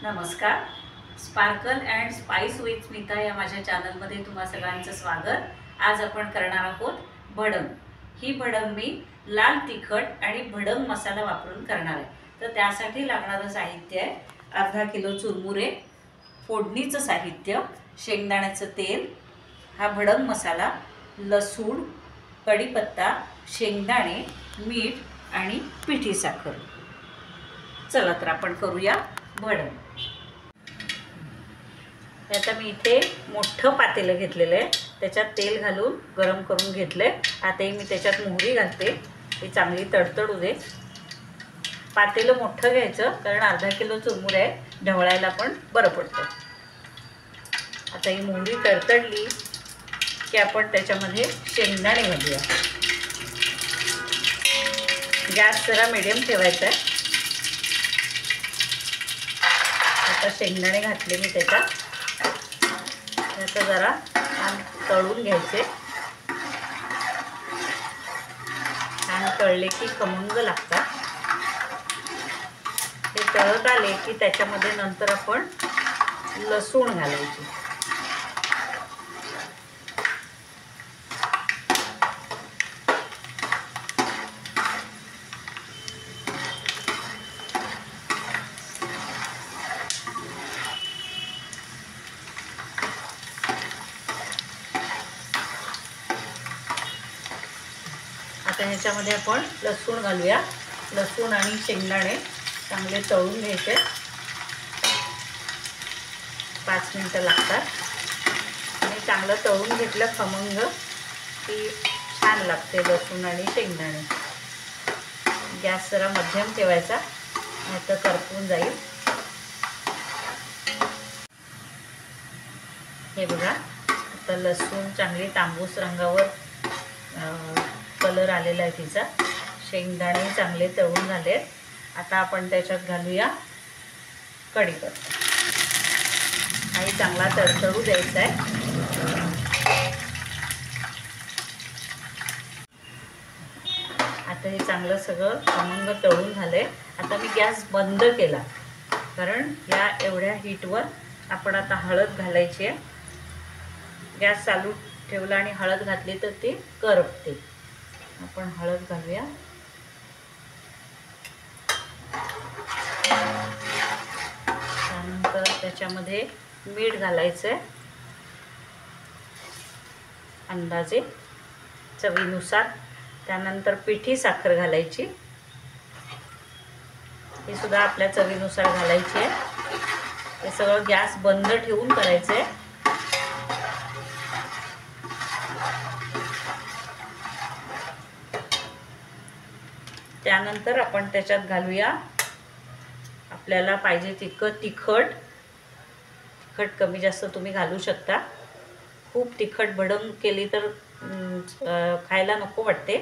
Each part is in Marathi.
नमस्कार. Sparkle and spice with Smita या माझ्या चॅनलमध्ये तुम्हा सगळ्यांचं स्वागत. आज आपण करणार आहोत भडंग. ही भडंग मी लाल तिखट आणि भडंग मसाला वापरून करणार आहे. तर त्यासाठी लागणारं साहित्य आहे अर्धा किलो चुरमुरे, फोडणीचं साहित्य, शेंगदाण्याचं तेल, हा भडंग मसाला, लसूण, कढीपत्ता, शेंगदाणे, मीठ आणि पिठी साखर. चला तर आपण करूया भडंग. आता मी इथे मोठं पातेलं घेतलेलं आहे. त्याच्यात तेल घालून गरम करून घेतले. आता मी त्याच्यात मोहरी घालते. ती चांगली तडतडू दे. पातेलं मोठं घ्यायचं कारण अर्धा किलो चुरमुरे आहे, ढवळायला पण बरं पडतं. आता ही मोहरी तडतडली की आपण त्याच्यामध्ये शेंगदाणे घालूया. गॅस जरा मिडियम ठेवायचा आहे. आता शेंगदाणे घातले मी त्याच्यात. आता जरा छान तळून घ्यायचे. छान तळले की खमंग लागतात. ते तळत आले की त्याच्यामध्ये नंतर आपण लसूण घालायची. आता ह्याच्यामध्ये आपण लसूण घालूया. लसूण आणि शेंगदाणे चांगले तळून घ्यायचे. 5 मिनिटं लागतात आणि चांगलं तळून घेतलं खमंग की छान लागते लसूण आणि शेंगदाणे. गॅस जरा मध्यम ठेवायचा, नाहीतर करपून जाईल. हे बघा, आता लसूण चांगली तांबूस रंगावर कलर आलेला आहे तिचा. शेंगदाणे चांगले तळून झाले. आता आपण त्याच्यात घालूया कढीपत्ता. आणि चांगला तडतडू द्यायचा आहे. आता हे चांगलं सगळं खमंग तळून झालंय. आता मी गॅस बंद केला कारण या एवढ्या हीटवर आपण आता हळद घालायची आहे. गॅस चालू ठेवला आणि हळद घातली तर ती करपते. आपण हळद घालूया. त्यानंतर त्याच्यामध्ये मीठ घालायचं आहे अंदाजे चवीनुसार. त्यानंतर पिठी साखर घालायची. ही सुद्धा आपल्या चवीनुसार घालायची आहे. हे सगळं गॅस बंद ठेवून करायचं आहे. त्यानंतर आपण त्याच्यात घालूया आपल्याला पाहिजे तितकं तिखट. तिखट कमी जास्त तुम्ही घालू शकता. खूप तिखट भडंग केली तर खायला नको वाटते.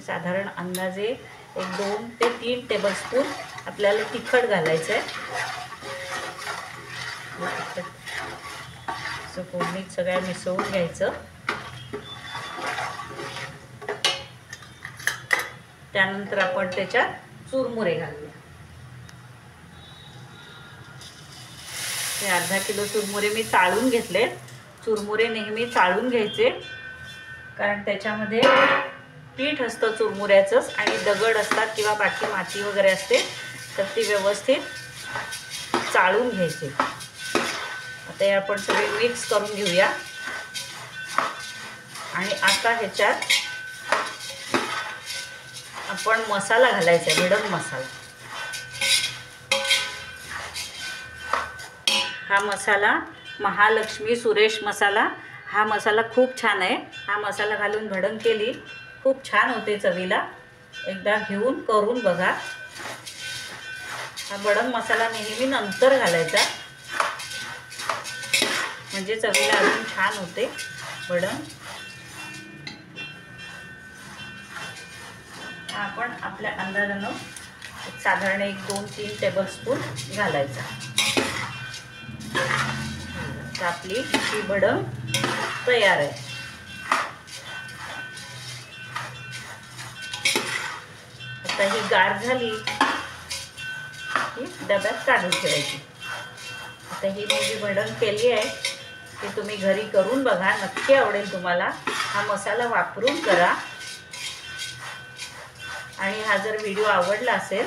साधारण अंदाजे 2 ते 3 टेबलस्पून आपल्याला तिखट घालायचं आहे. फोडणीत सगळ्या मिसळून घ्यायचं. त्यानंतर आपण त्याच्यात चुरमुरे घालूया. हे अर्धा किलो चुरमुरे मी चाळून घेतले. चुरमुरे नेहमी चाळून घ्यायचे कारण त्याच्यामध्ये पीठ असतं चुरमुऱ्याचंच आणि दगड असतात किंवा बाकी माती वगैरे असते, तर ती व्यवस्थित चाळून घ्यायची. आता हे आपण सगळे मिक्स करून घेऊया. आणि आता ह्याच्यात आपण मसाला घालायचा आहे, भडंग मसाला. हा मसाला महालक्ष्मी सुरेश मसाला. हा मसाला खूप छान आहे. हा मसाला घालून भडंग केली खूप छान होते चवीला. एकदा घेऊन करून बघा. हा भडंग मसाला नेहमी नंतर घालायचा म्हणजे चवीला अजून छान होते भडंग. आपण आपल्या अंदाजानं साधारण 1-2-3 टेबलस्पून घालायचा. आपली ही भडंग तयार आहे. आता ही गार झाली ही डब्यात काढून ठेवायची. आता ही मी जी भडंग केली आहे ती तुम्ही घरी करून बघा, नक्की आवडेल तुम्हाला. हा मसाला वापरून करा. आणि हा जर व्हिडिओ आवडला असेल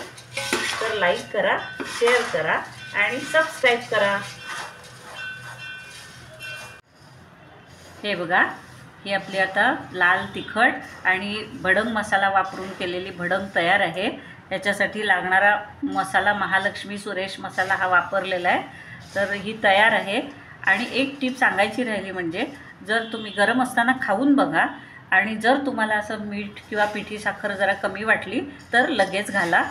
तर लाईक करा, शेअर करा आणि सबस्क्राईब करा. हे बघा, ही आपली आता लाल तिखट आणि भडंग मसाला वापरून केलेली भडंग तयार आहे. याच्यासाठी लागणारा मसाला महालक्ष्मी सुरेश मसाला हा वापरलेला आहे. तर ही तयार आहे. आणि एक टीप सांगायची राहिली म्हणजे जर तुम्ही गरम असताना खाऊन बघा आणि जर तुम्हाला असं मीठ किंवा पिठी साखर जरा कमी वाटली तर लगेच घाला,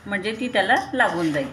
म्हणजे ती त्याला लागून जाईल.